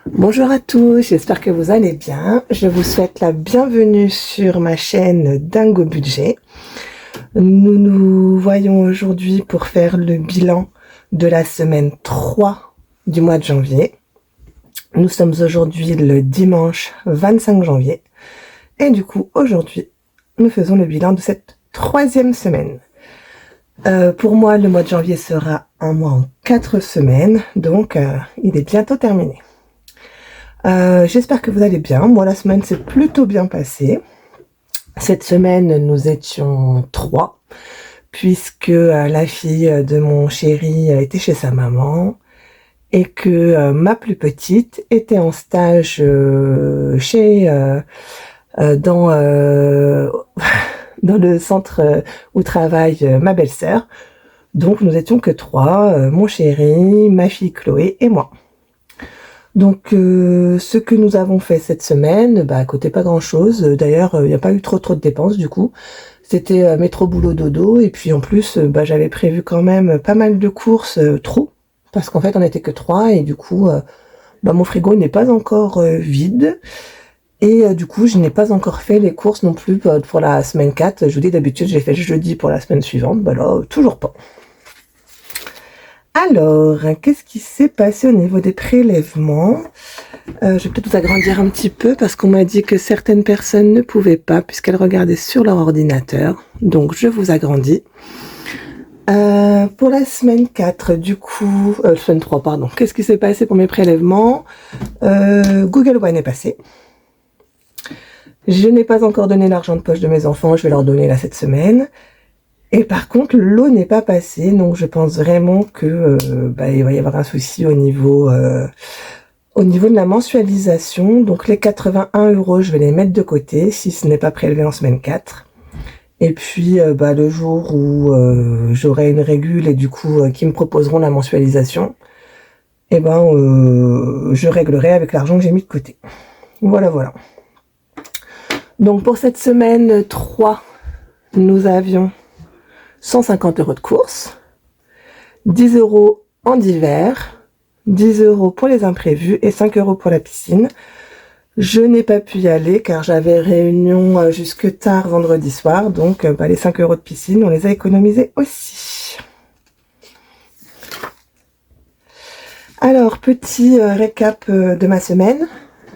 Bonjour à tous, j'espère que vous allez bien. Je vous souhaite la bienvenue sur ma chaîne Dingo Budget. Nous nous voyons aujourd'hui pour faire le bilan de la semaine 3 du mois de janvier. Nous sommes aujourd'hui le dimanche 25 janvier. Et du coup, aujourd'hui, nous faisons le bilan de cette 3e semaine. Pour moi, le mois de janvier sera un mois en 4 semaines, donc il est bientôt terminé. J'espère que vous allez bien. Moi, la semaine s'est plutôt bien passée. Cette semaine, nous étions 3, puisque la fille de mon chéri était chez sa maman et que ma plus petite était en stage dans le centre où travaille ma belle-sœur. Donc, nous étions que 3, mon chéri, ma fille Chloé et moi. Donc, ce que nous avons fait cette semaine, coûtait pas grand-chose. D'ailleurs, il n'y a pas eu trop de dépenses du coup. C'était métro, boulot, dodo. Et puis en plus, j'avais prévu quand même pas mal de courses trop. Parce qu'en fait, on n'était que 3 et du coup, mon frigo n'est pas encore vide. Et du coup, je n'ai pas encore fait les courses non plus pour la semaine 4. Je vous dis, d'habitude, j'ai fait le jeudi pour la semaine suivante. Là, toujours pas. Alors, qu'est-ce qui s'est passé au niveau des prélèvements? Je vais peut-être vous agrandir un petit peu parce qu'on m'a dit que certaines personnes ne pouvaient pas puisqu'elles regardaient sur leur ordinateur. Donc, je vous agrandis. Pour la semaine 4, du coup... semaine 3, pardon. Qu'est-ce qui s'est passé pour mes prélèvements? Google One est passé. Je n'ai pas encore donné l'argent de poche de mes enfants. Je vais leur donner là cette semaine. Et par contre, l'eau n'est pas passée, donc je pense vraiment que il va y avoir un souci au niveau de la mensualisation. Donc les 81 €, je vais les mettre de côté si ce n'est pas prélevé en semaine 4. Et puis le jour où j'aurai une régule et du coup qui me proposeront la mensualisation, je réglerai avec l'argent que j'ai mis de côté. Voilà. Donc pour cette semaine 3, nous avions 150 € de course, 10 € en divers, 10 € pour les imprévus et 5 € pour la piscine. Je n'ai pas pu y aller car j'avais réunion jusque tard vendredi soir, donc les 5 € de piscine, on les a économisés aussi. Alors, petit récap de ma semaine.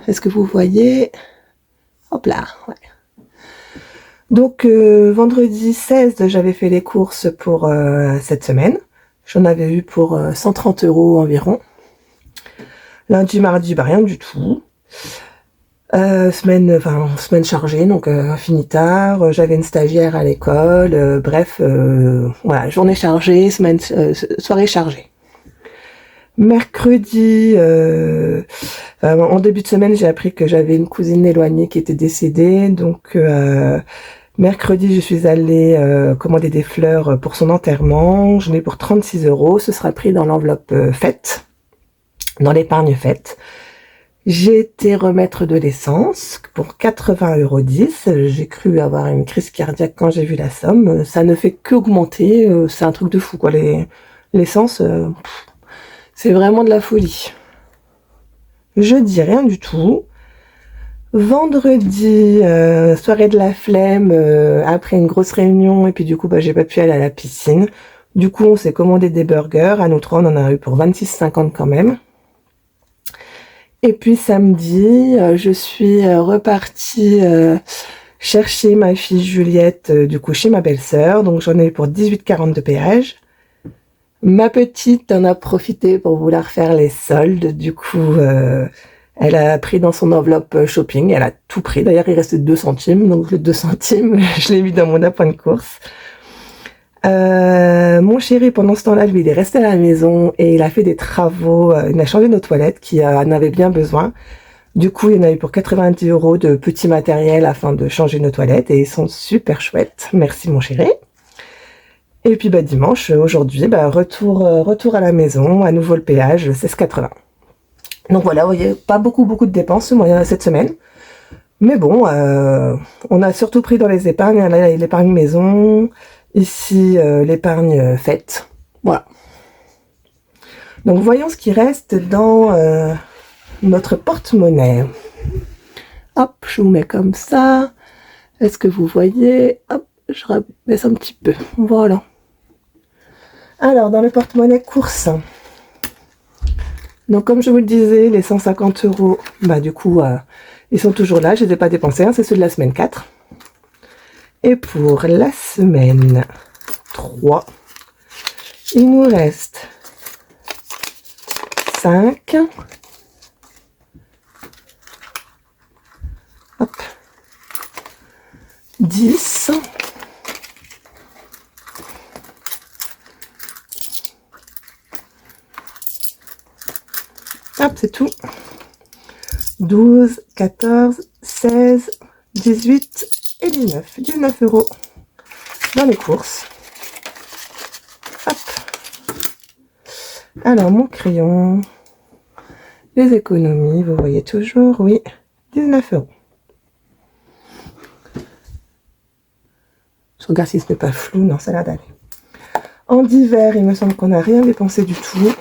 Est-ce que vous voyez? Hop là, ouais. Donc, vendredi 16, j'avais fait les courses pour cette semaine. J'en avais eu pour 130 € environ. Lundi, mardi, rien du tout. Semaine chargée, donc fini tard. J'avais une stagiaire à l'école. Voilà, journée chargée, soirée chargée. Mercredi, en début de semaine, j'ai appris que j'avais une cousine éloignée qui était décédée, donc... mercredi, je suis allée commander des fleurs pour son enterrement. J'en ai pour 36 €. Ce sera pris dans l'enveloppe fête, dans l'épargne fête. J'ai été remettre de l'essence pour 80,10 €. J'ai cru avoir une crise cardiaque quand j'ai vu la somme. Ça ne fait qu'augmenter. C'est un truc de fou, quoi. L'essence, c'est vraiment de la folie. Jeudi, rien du tout. Vendredi, soirée de la flemme, après une grosse réunion, et puis du coup, j'ai pas pu aller à la piscine. Du coup, on s'est commandé des burgers. À nous 3, on en a eu pour 26,50 € quand même. Et puis samedi, je suis repartie chercher ma fille Juliette, du coup, chez ma belle-sœur. Donc, j'en ai eu pour 18,40 € de péage. Ma petite en a profité pour vouloir faire les soldes. Du coup... elle a pris dans son enveloppe shopping, elle a tout pris. D'ailleurs, il restait 2 centimes, donc le 2 centimes, je l'ai mis dans mon appoint de course. Mon chéri, pendant ce temps-là, lui, il est resté à la maison et il a fait des travaux. Il a changé nos toilettes qui en avaient bien besoin. Du coup, il y en a eu pour 90 € de petit matériel afin de changer nos toilettes et ils sont super chouettes. Merci, mon chéri. Et puis, dimanche, aujourd'hui, retour à la maison, à nouveau le péage, 16,80 €. Donc voilà, vous voyez, pas beaucoup de dépenses cette semaine. Mais bon, on a surtout pris dans les épargnes. Là, l'épargne maison. Ici, l'épargne fête. Voilà. Donc voyons ce qui reste dans notre porte-monnaie. Hop, je vous mets comme ça. Est-ce que vous voyez? Hop, je rabaisse un petit peu. Voilà. Alors, dans le porte-monnaie course. Donc, comme je vous le disais, les 150 €, bah, du coup, ils sont toujours là. Je ne les ai pas dépensés. Hein, c'est ceux de la semaine 4. Et pour la semaine 3, il nous reste 5. Hop. 10. Hop, c'est tout. 12, 14, 16, 18 et 19. 19 € dans les courses. Hop. Alors, mon crayon. Les économies, vous voyez toujours, oui. 19 €. Je regarde si ce n'est pas flou. Non, ça a l'air d'aller. En divers, il me semble qu'on n'a rien dépensé du tout.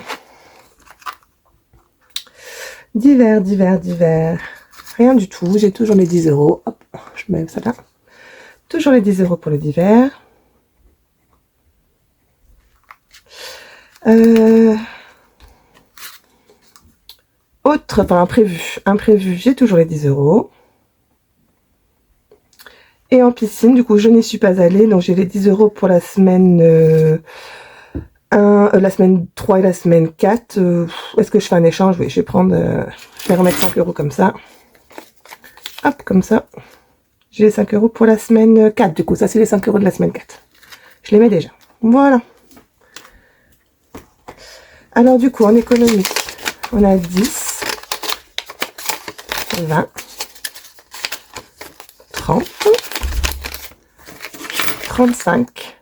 Divers. Rien du tout. J'ai toujours les 10 €. Hop, je mets ça là. Toujours les 10 € pour le divers. Autre, enfin imprévu, j'ai toujours les 10 €. Et en piscine, du coup, je n'y suis pas allée, donc j'ai les 10 € pour la semaine la semaine 3 et la semaine 4. Est-ce que je fais un échange? Oui, je vais prendre, je vais remettre 5 € comme ça. Hop, comme ça. J'ai les 5 € pour la semaine 4, du coup, ça c'est les 5 € de la semaine 4. Je les mets déjà. Voilà. Alors du coup, en économie, on a 10, 20, 30, 35,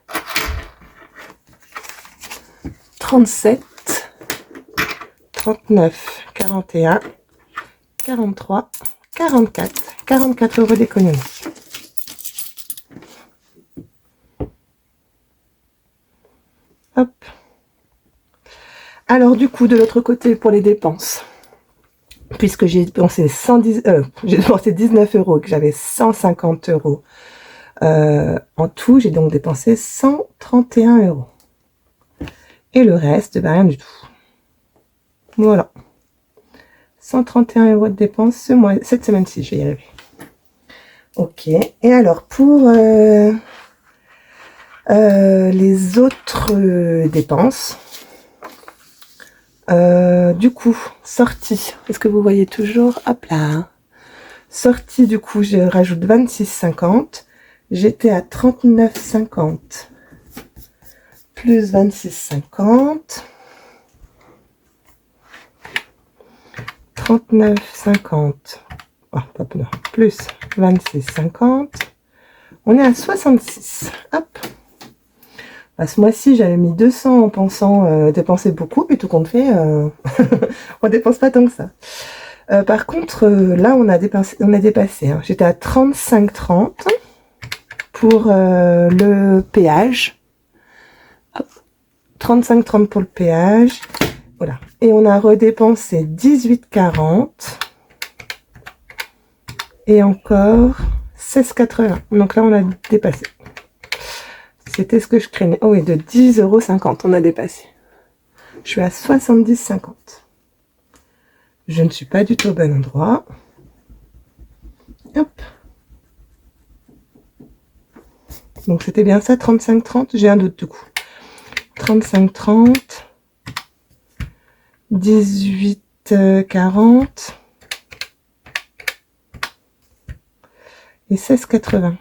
37, 39, 41, 43, 44. 44 € d'économie. Hop. Alors du coup, de l'autre côté, pour les dépenses, puisque j'ai dépensé 19 € et que j'avais 150 € en tout, j'ai donc dépensé 131 €. Et le reste, ben, rien du tout. Voilà. 131 € de dépenses cette semaine-ci, je vais y arriver. Ok. Et alors, pour les autres dépenses, du coup, sortie. Est-ce que vous voyez toujours? Hop là. Sortie, du coup, je rajoute 26,50. J'étais à 39,50 plus 26,50. 39,50. Oh, plus 26,50. On est à 66. Hop. Bah, ce mois-ci, j'avais mis 200 en pensant dépenser beaucoup, mais tout compte fait, on dépense pas tant que ça. Par contre, là, on a dépassé. Hein. J'étais à 35,30 pour le péage. 35,30 pour le péage. Voilà. Et on a redépensé 18,40. Et encore 16,80. Donc là, on a dépassé. C'était ce que je craignais. Oh oui, de 10,50 €, on a dépassé. Je suis à 70,50. Je ne suis pas du tout au bon endroit. Hop. Donc c'était bien ça, 35,30. J'ai un doute du coup. 35,30. 18,40. Et 16,80.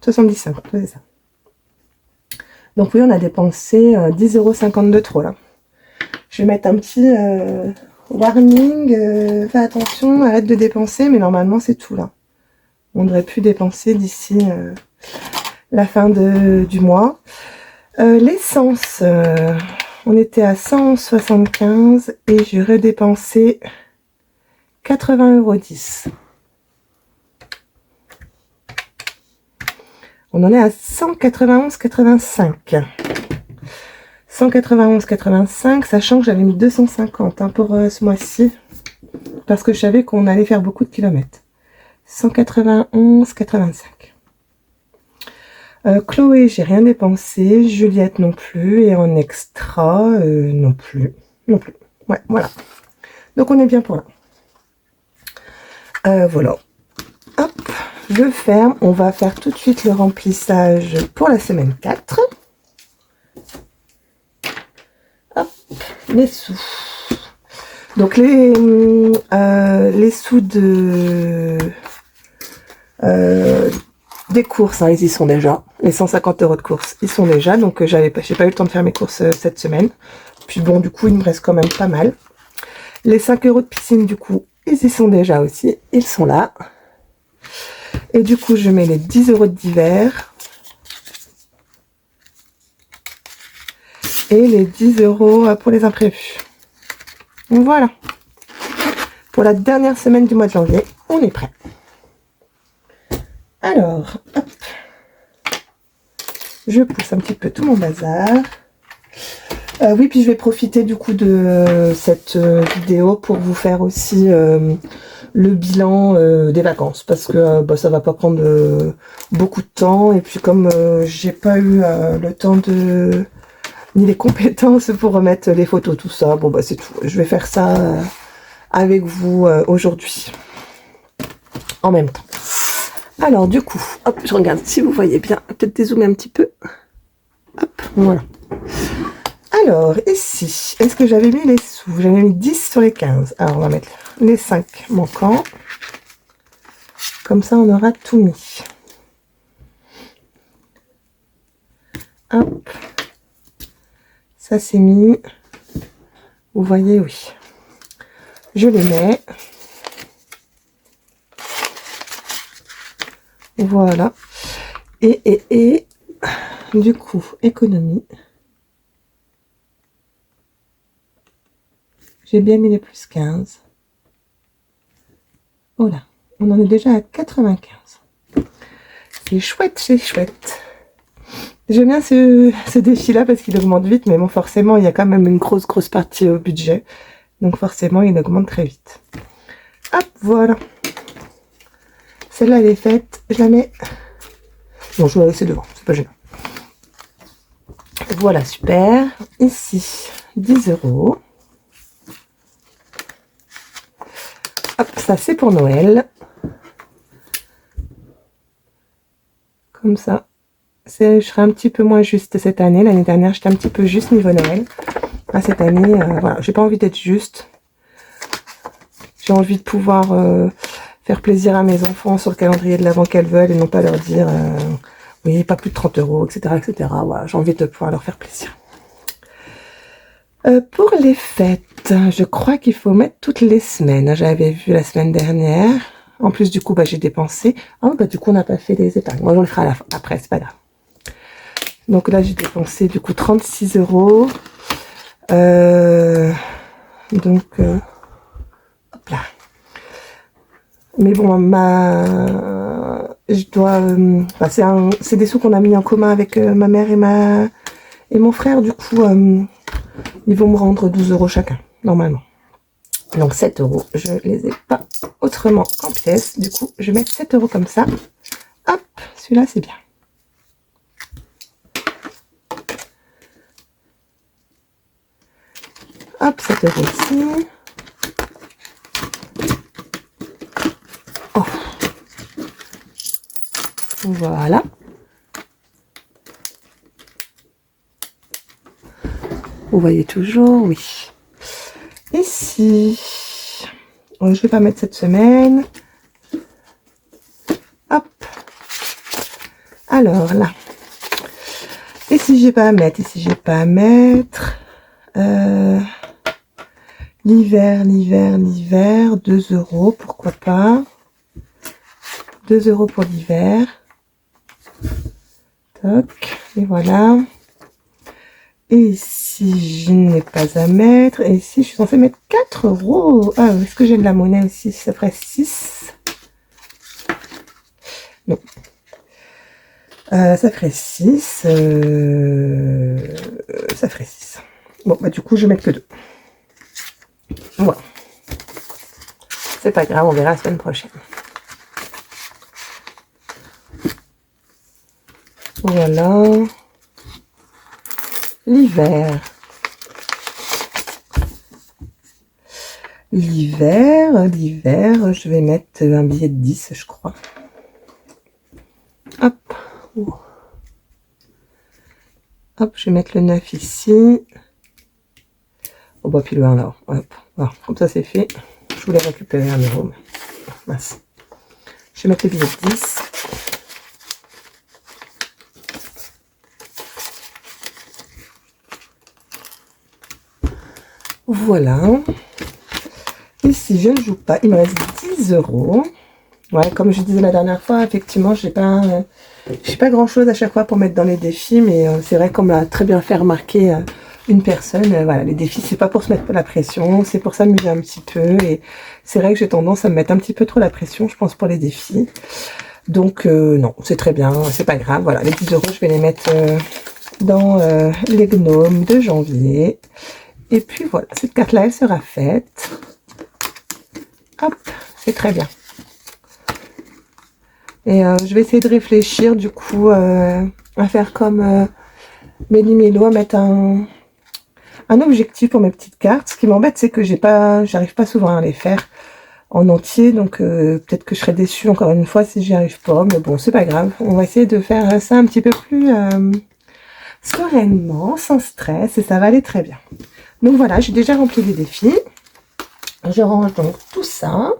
70,50, c'est ça. Donc oui, on a dépensé 10,50 € de trop là. Je vais mettre un petit warning, fais attention, arrête de dépenser, mais normalement c'est tout là. On devrait plus dépenser d'ici la fin du mois. L'essence, on était à 175 et j'ai redépensé 80,10 €. On en est à 191,85. 191,85, sachant que j'avais mis 250 hein, pour ce mois-ci, parce que je savais qu'on allait faire beaucoup de kilomètres. 191,85. Chloé, j'ai rien dépensé. Juliette non plus. Et en extra, non plus. Non plus. Ouais, voilà. Donc on est bien pour là. Voilà. Hop, je ferme. On va faire tout de suite le remplissage pour la semaine 4. Hop, les sous. Donc les sous des courses, hein, ils y sont déjà. Les 150 € de courses, ils sont déjà. Donc j'ai pas eu le temps de faire mes courses cette semaine. Puis bon, du coup, il me reste quand même pas mal. Les 5 € de piscine, du coup, ils y sont déjà aussi. Ils sont là. Et du coup, je mets les 10 € d'hiver. Et les 10 € pour les imprévus. Voilà. Pour la dernière semaine du mois de janvier, on est prêt. Alors, hop. Je pousse un petit peu tout mon bazar. Oui, puis je vais profiter du coup de cette vidéo pour vous faire aussi le bilan des vacances. Parce que ça va pas prendre beaucoup de temps. Et puis comme j'ai pas eu le temps ni les compétences pour remettre les photos, tout ça, bon c'est tout. Je vais faire ça avec vous aujourd'hui. En même temps. Alors du coup, hop, je regarde si vous voyez bien. Peut-être dézoomer un petit peu. Hop, voilà. Alors, ici, est-ce que j'avais mis les sous? J'avais mis 10 sur les 15. Alors, on va mettre les 5 manquants. Comme ça, on aura tout mis. Hop. Ça, c'est mis. Vous voyez, oui. Je les mets. Voilà. Et du coup, économie. J'ai bien mis les plus 15. Voilà. On en est déjà à 95. C'est chouette, c'est chouette. J'aime bien ce défi-là parce qu'il augmente vite, mais bon, forcément, il y a quand même une grosse partie au budget. Donc forcément, il augmente très vite. Hop, voilà. Celle-là, elle est faite. Je la mets... Bon, je vais la laisser devant, c'est pas gênant. Voilà, super. Ici, 10 €. Hop, ça c'est pour Noël. Comme ça. Je serai un petit peu moins juste cette année. L'année dernière, j'étais un petit peu juste niveau Noël. Cette année, voilà, j'ai pas envie d'être juste. J'ai envie de pouvoir faire plaisir à mes enfants sur le calendrier de l'avant qu'elles veulent et non pas leur dire oui, pas plus de 30 €, etc. etc. Voilà, j'ai envie de pouvoir leur faire plaisir. Pour les fêtes, je crois qu'il faut mettre toutes les semaines. J'avais vu la semaine dernière. En plus, du coup, j'ai dépensé. Du coup, on n'a pas fait les épargnes. Moi, on le fera à la fin. Après, c'est pas grave. Donc là, j'ai dépensé, du coup, 36 €. Donc, hop là. Mais bon, je dois... c'est des sous qu'on a mis en commun avec ma mère et mon frère. Du coup, ils vont me rendre 12 € chacun, normalement. Donc 7 €, je les ai pas autrement qu'en pièces. Du coup, je mets 7 € comme ça. Hop, celui-là, c'est bien. Hop, 7 € ici. Oh. Voilà. Vous voyez toujours, oui. Ici, je ne vais pas mettre cette semaine. Hop. Alors là. Ici, j'ai pas à mettre. Ici, j'ai pas à mettre. L'hiver, 2 €, pourquoi pas. 2 € pour l'hiver. Toc. Et voilà. Et ici, je n'ai pas à mettre. Et ici, je suis censée mettre 4 €. Ah, est-ce que j'ai de la monnaie aussi? Ça ferait 6. Non. Ça ferait 6. Ça ferait 6. Bon, bah du coup, je vais mettre que 2. Voilà. C'est pas grave, on verra la semaine prochaine. Voilà. L'hiver. L'hiver, je vais mettre un billet de 10, je crois. Hop. Hop, je vais mettre le 9 ici. Oh bah puis le 1 là. Hop. Voilà, comme ça c'est fait. Je voulais récupérer un euro. Mince. Je vais mettre le billet de 10. Voilà. Ici, je ne joue pas. Il me reste 10 euros. Ouais, comme je disais la dernière fois, effectivement, j'ai pas grand chose à chaque fois pour mettre dans les défis, mais c'est vrai qu'on m'a très bien fait remarquer une personne. Voilà, les défis, c'est pas pour se mettre la pression, c'est pour s'amuser un petit peu. Et c'est vrai que j'ai tendance à me mettre un petit peu trop la pression, je pense, pour les défis. Donc, non, c'est très bien, c'est pas grave. Voilà, les 10 euros, je vais les mettre dans les gnomes de janvier. Et puis voilà, cette carte-là, elle sera faite. Hop, c'est très bien. Et je vais essayer de réfléchir du coup à faire comme Mélie Mélo, à mettre un objectif pour mes petites cartes. Ce qui m'embête, c'est que j'arrive pas souvent à les faire en entier, donc peut-être que je serai déçue encore une fois si j'y arrive pas, mais bon, c'est pas grave. On va essayer de faire ça un petit peu plus sereinement, sans stress, et ça va aller très bien. Donc voilà, j'ai déjà rempli les défis. Je range donc tout ça.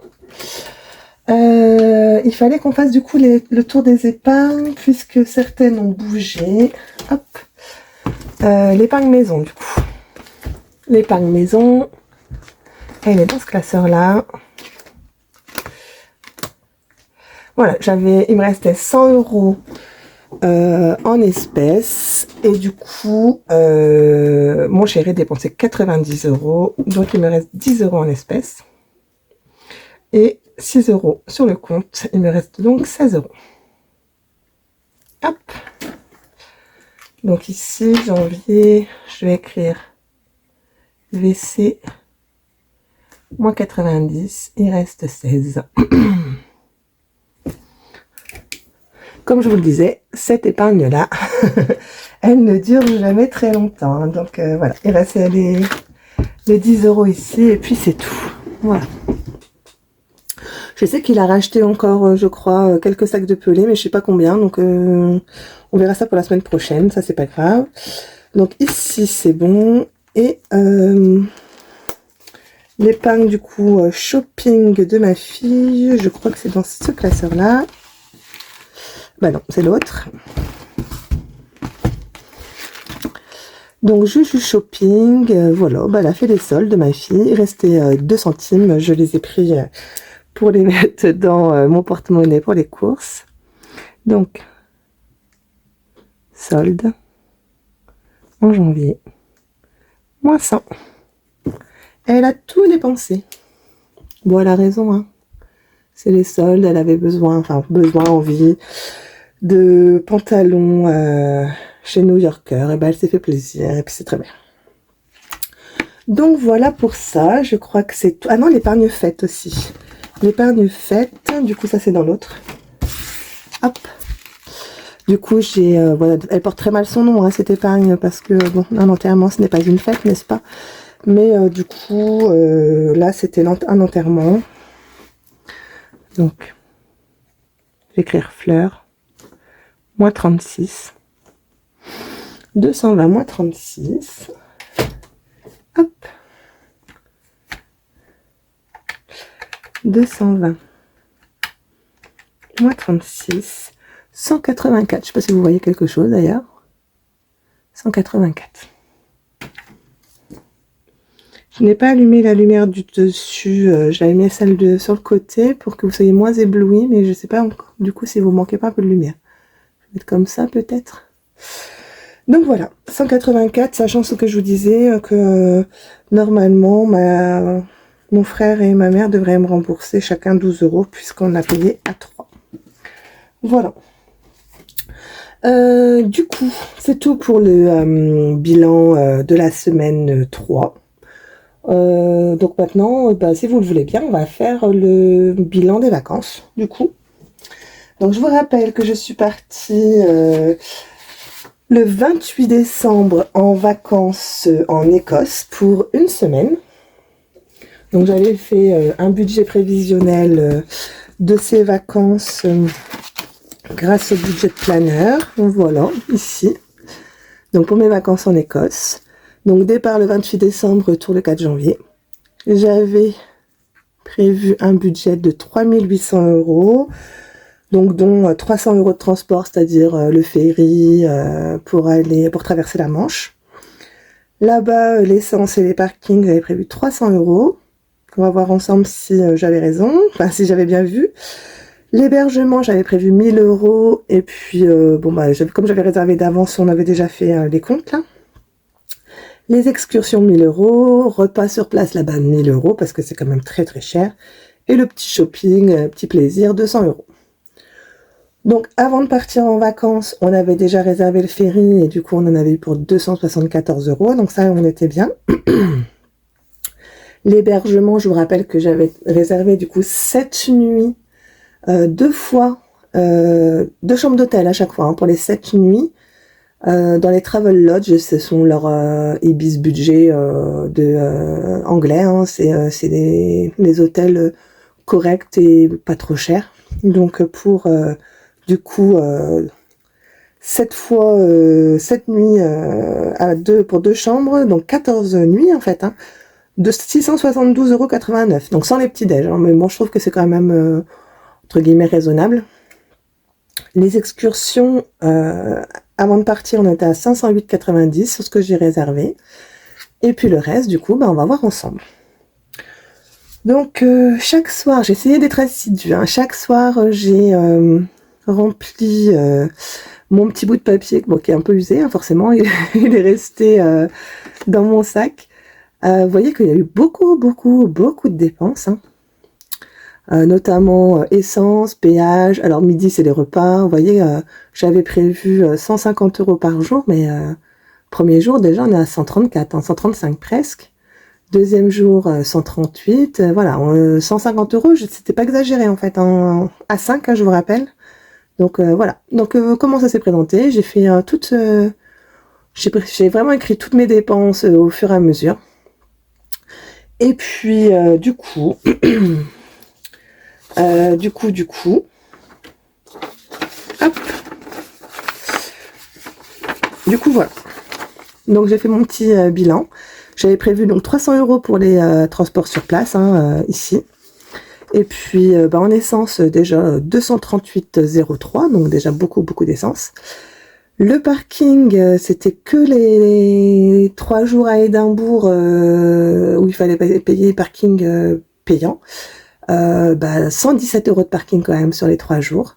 Il fallait qu'on fasse du coup le tour des épargnes, puisque certaines ont bougé. Hop. L'épargne maison, du coup. L'épargne maison, elle est dans ce classeur-là. Voilà, il me restait 100 euros en espèces. Et du coup, mon chéri a dépensé 90 euros. Donc, il me reste 10 euros en espèces. Et 6 euros sur le compte. Il me reste donc 16 euros. Hop. Donc ici, janvier, je vais écrire VC moins 90. Il reste 16. Comme je vous le disais, cette épargne-là, elle ne dure jamais très longtemps. Hein. Donc voilà, il reste les 10 euros ici et puis c'est tout. Voilà. Je sais qu'il a racheté encore, je crois, quelques sacs de pelés, mais je sais pas combien. Donc on verra ça pour la semaine prochaine. Ça, c'est pas grave. Donc ici, c'est bon. Et l'épargne du coup shopping de ma fille, je crois que c'est dans ce classeur-là. Bah non, c'est l'autre. Donc, Juju Shopping, voilà, bah, elle a fait les soldes de ma fille. Il restait 2 centimes. Je les ai pris pour les mettre dans mon porte-monnaie pour les courses. Donc, solde en janvier. Moins 100. Elle a tout dépensé. Bon, elle a raison, hein. C'est les soldes. Elle avait besoin, envie de pantalons chez New Yorker. Et ben, elle s'est fait plaisir. Et puis, c'est très bien. Donc, voilà pour ça. Je crois que c'est tout. Ah non, l'épargne faite aussi. L'épargne faite. Du coup, ça, c'est dans l'autre. Hop. Du coup, voilà, elle porte très mal son nom, hein, cette épargne, parce que, bon, un enterrement, ce n'est pas une fête, n'est-ce pas? Mais du coup, là, c'était un enterrement. Donc, je vais écrire fleurs, moins 36. 220 moins 36. Hop. 220 moins 36. 184. Je ne sais pas si vous voyez quelque chose d'ailleurs. 184. Je n'ai pas allumé la lumière du dessus. J'avais mis celle sur le côté pour que vous soyez moins éblouis. Mais je ne sais pas encore. Du coup, si vous manquez pas un peu de lumière. Je vais mettre comme ça peut-être. Donc voilà. 184. Sachant ce que je vous disais. Que normalement, mon frère et ma mère devraient me rembourser chacun 12 euros. Puisqu'on a payé à 3. Voilà. Du coup, c'est tout pour le bilan de la semaine 3. Donc maintenant, si vous le voulez bien, on va faire le bilan des vacances, du coup. Donc je vous rappelle que je suis partie le 28 décembre en vacances en Écosse pour une semaine. Donc j'avais fait un budget prévisionnel de ces vacances grâce au budget planner. Donc voilà, ici. Donc pour mes vacances en Écosse. Donc départ le 28 décembre, retour le 4 janvier. J'avais prévu un budget de 3800 €, donc dont 300 € de transport, c'est-à-dire le ferry pour traverser la Manche. Là-bas, l'essence et les parkings, j'avais prévu 300 €. On va voir ensemble si j'avais raison, enfin si j'avais bien vu. L'hébergement, j'avais prévu 1000 €. Et puis, comme j'avais réservé d'avance, on avait déjà fait les comptes là. Les excursions, 1000 €. Repas sur place là-bas, 1000 € parce que c'est quand même très très cher. Et le petit shopping, petit plaisir, 200 €. Donc, avant de partir en vacances, on avait déjà réservé le ferry et du coup, on en avait eu pour 274 €. Donc ça, on était bien. L'hébergement, je vous rappelle que j'avais réservé du coup 7 nuits, 2 fois, 2 chambres d'hôtel à chaque fois, hein, pour les 7 nuits. Dans les Travel Lodge, ce sont leurs Ibis budget anglais, hein, c'est les hôtels corrects et pas trop chers. Donc pour du coup 7 fois 7 nuits pour 2 chambres, donc 14 nuits en fait, hein, de 672,89 €, donc sans les petits déj, hein, mais bon, je trouve que c'est quand même entre guillemets raisonnable. Les excursions, avant de partir, on était à 508,90 sur ce que j'ai réservé. Et puis le reste, du coup, on va voir ensemble. Donc, chaque soir, j'ai essayé d'être assidue, hein. Chaque soir, j'ai rempli mon petit bout de papier, bon, qui est un peu usé, hein, forcément, il est resté dans mon sac. Vous voyez qu'il y a eu beaucoup de dépenses, hein. Notamment essence, péage. Alors midi c'est les repas, vous voyez, j'avais prévu 150 € par jour, mais premier jour déjà on est à 134, hein, 135 presque. Deuxième jour 138, voilà, 150 €, c'était pas exagéré en fait, hein, à 5, hein, je vous rappelle. Donc voilà, donc comment ça s'est présenté, j'ai fait j'ai vraiment écrit toutes mes dépenses au fur et à mesure. Et puis du coup hop, du coup voilà, donc j'ai fait mon petit bilan. J'avais prévu donc 300 € pour les transports sur place, hein, ici, et puis en essence déjà 238,03 €, donc déjà beaucoup d'essence. Le parking, c'était que les 3 jours à Édimbourg où il fallait payer parking payant. 117 € de parking quand même sur les 3 jours.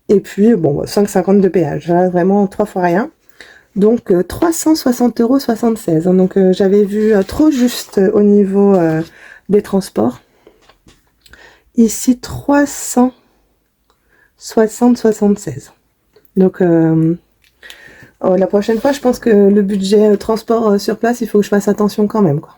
Et puis, 5,50 € de péage. Hein, vraiment 3 fois rien. Donc, 360,76 €. Hein, donc, j'avais vu trop juste au niveau des transports. Ici, 360,76 €. Donc, la prochaine fois, je pense que le budget transport sur place, il faut que je fasse attention quand même, quoi.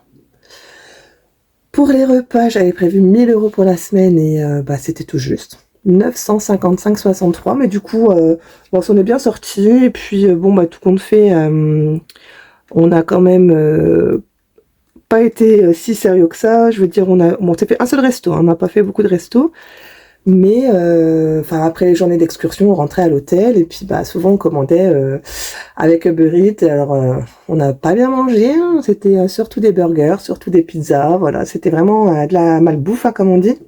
Pour les repas, j'avais prévu 1000 € pour la semaine et c'était tout juste. 955,63 €, mais du coup, on est bien sorti. Et puis, tout compte fait, on a quand même pas été si sérieux que ça. Je veux dire, on s'est fait un seul resto, hein, on n'a pas fait beaucoup de restos. Mais après les journées d'excursion, on rentrait à l'hôtel et puis souvent on commandait avec Uber Eats. Alors on n'a pas bien mangé, hein. C'était surtout des burgers, surtout des pizzas, voilà, c'était vraiment de la malbouffe, hein, comme on dit.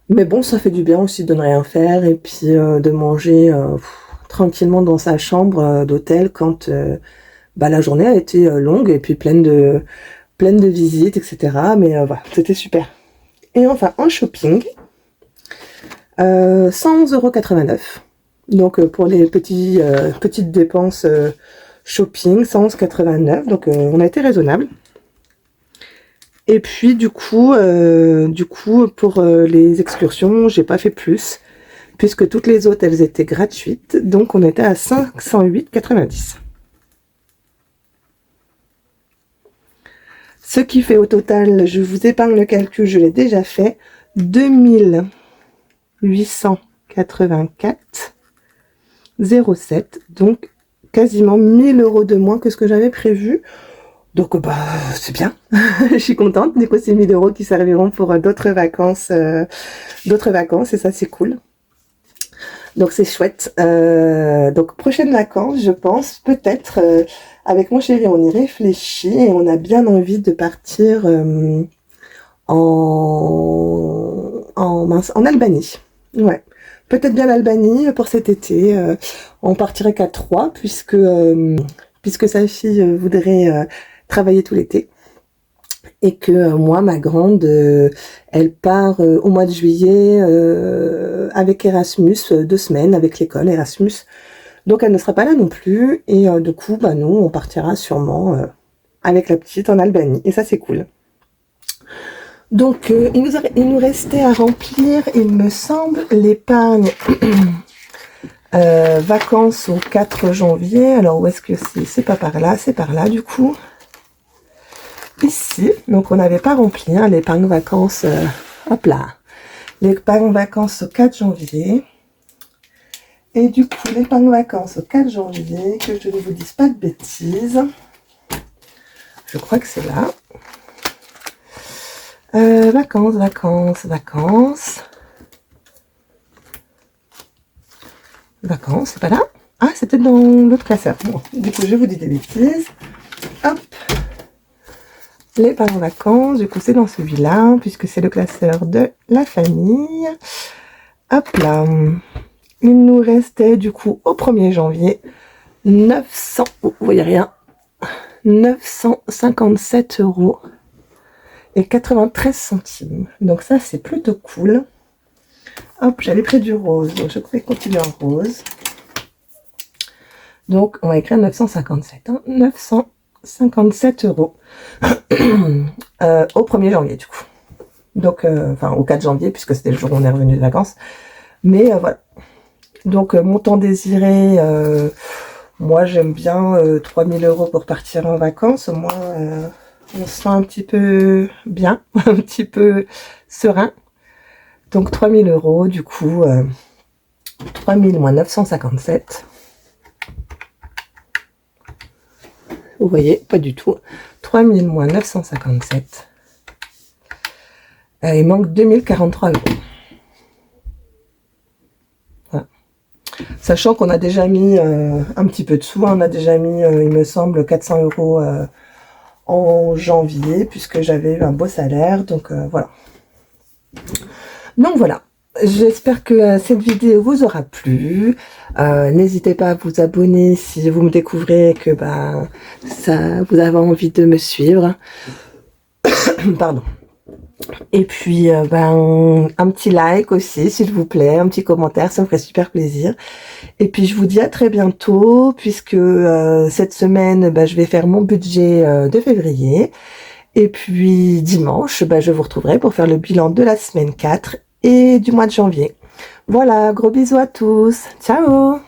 Mais bon, ça fait du bien aussi de ne rien faire et puis de manger tranquillement dans sa chambre d'hôtel quand la journée a été longue et puis pleine de visites, etc. Mais voilà, c'était super. Et enfin, en shopping, 111,89 €. Donc pour les petites dépenses shopping, 111,89 €. Donc on a été raisonnable. Et puis du coup pour les excursions, j'ai pas fait plus. puisque toutes les autres, elles étaient gratuites. Donc, on était à 508,90. Ce qui fait au total, je vous épargne le calcul, je l'ai déjà fait, 2884,07. Donc, quasiment 1000 € de moins que ce que j'avais prévu. Donc, bah, c'est bien. Je suis contente. Du coup, c'est 1000 € qui serviront pour d'autres vacances, et ça, c'est cool. Donc, c'est chouette. Donc, prochaines vacances, je pense, peut-être, avec mon chéri, on y réfléchit et on a bien envie de partir en Albanie. Ouais. Peut-être bien l'Albanie pour cet été. On partirait qu'à 3 puisque sa fille voudrait travailler tout l'été. Et que moi, ma grande, elle part au mois de juillet avec Erasmus, 2 semaines avec l'école Erasmus. Donc elle ne sera pas là non plus. Et du coup, bah nous, on partira sûrement avec la petite en Albanie. Et ça, c'est cool. Donc, il nous restait à remplir, il me semble, l'épargne vacances au 4 janvier. Alors, où est-ce que c'est? C'est pas par là, c'est par là, du coup. Ici. Donc, on n'avait pas rempli hein, l'épargne vacances. Hop là. L'épargne vacances au 4 janvier. Et du coup, l'épargne vacances au 4 janvier, que je ne vous dise pas de bêtises. Je crois que c'est là. Vacances. Vacances, c'est pas là? Ah, c'était dans l'autre classeur. Bon, du coup, je vous dis des bêtises. Hop. L'épargne vacances, du coup, c'est dans celui-là, puisque c'est le classeur de la famille. Hop là. Il nous restait, du coup, au 1er janvier, 900, oh, vous voyez rien, 957 € et 93 centimes. Donc ça, c'est plutôt cool. Hop, j'avais pris du rose, donc je vais continuer en rose. Donc, on va écrire 957, hein, 957 € au 1er janvier, du coup. Donc, enfin, au 4 janvier, puisque c'était le jour où on est revenu de vacances. Mais voilà. Donc, montant désiré, moi, j'aime bien 3000 € pour partir en vacances. Au moins, on se sent un petit peu bien, un petit peu serein. Donc 3000 €, du coup, 3000 moins 957. Vous voyez, pas du tout. 3000 moins 957. Il manque 2043 €. Voilà. Sachant qu'on a déjà mis un petit peu de sous, on a déjà mis, il me semble, 400 € en janvier, puisque j'avais eu un beau salaire, donc voilà. Donc voilà, j'espère que cette vidéo vous aura plu. N'hésitez pas à vous abonner si vous me découvrez et que ça, vous avez envie de me suivre. Pardon. Et puis un petit like aussi, s'il vous plaît, un petit commentaire, ça me ferait super plaisir. Et puis je vous dis à très bientôt, puisque cette semaine, je vais faire mon budget de février. Et puis dimanche, je vous retrouverai pour faire le bilan de la semaine 4 et du mois de janvier. Voilà, gros bisous à tous. Ciao!